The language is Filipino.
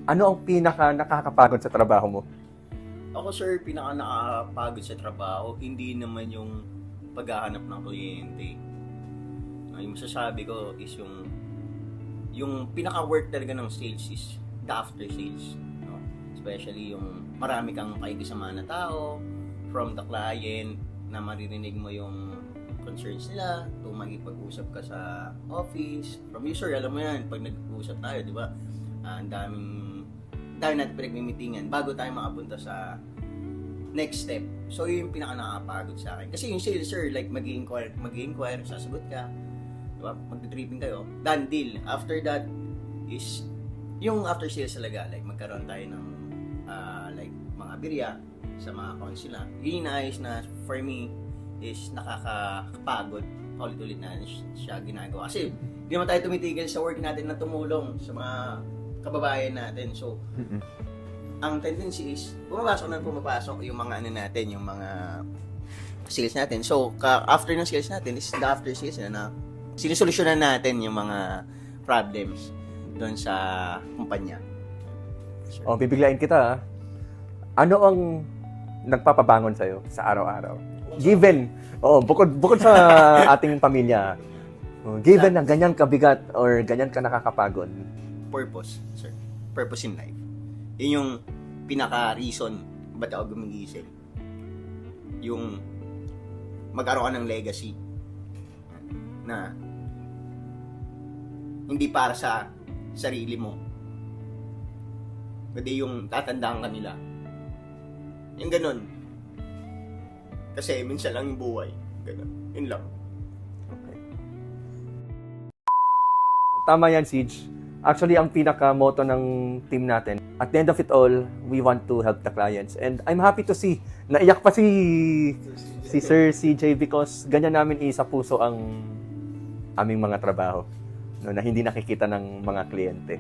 Ano ang pinaka nakakapagod sa trabaho mo? Ako sir, pinaka nakakapagod sa trabaho, hindi naman yung paghahanap ng kliyente. Yung masasabi ko is yung pinaka-work talaga ng sales is the after sales. No? Especially yung marami kang pakikisama na tao from the client na maririnig mo yung concerns nila, to makipag-usap ka sa office. From you sir, alam mo yan, pag nag-uusap tayo, di ba? Ang dami natin pinag-meetingan bago tayo makapunta sa next step. So, yun yung pinaka nakakapagod sa akin. Kasi yung sales, sir, like mag-i-inquire, sasagot ka, diba? Mag-tripping kayo, done deal. After that is, yung after sales talaga, like magkaroon tayo ng like mga birya sa mga accounts sila. Yun yung naayos na for me is nakakapagod. Ulit-ulit na siya ginagawa. Kasi, hindi naman tayo tumitigil sa work natin na tumulong sa mga kababayan natin. So, ang tendency is, pumapasok yung mga ano natin, yung mga sales natin. So, after ng sales natin is the after sales na sinusolusyonan natin yung mga problems doon sa kumpanya. Sure. O, bibiglain kita. Ano ang nagpapabangon sa'yo sa araw-araw? Given, bukod sa ating pamilya, given na ganyan kabigat or ganyan ka nakakapagod. Purpose, sir. Purpose in life. Yun yung pinaka-reason ba't ako gumigising. Yung magkaroon ka ng legacy na hindi para sa sarili mo, kundi yung tatandaan ka nila. Yung ganun. Kasi minsan lang yung buhay. Ganun. Yun lang. Okay. Tama yan, Siege. Actually, ang pinaka-motto ng team natin, at the end of it all, we want to help the clients. And I'm happy to see, naiyak pa si Sir CJ because ganyan namin sa puso ang aming mga trabaho, no, na hindi nakikita ng mga kliyente.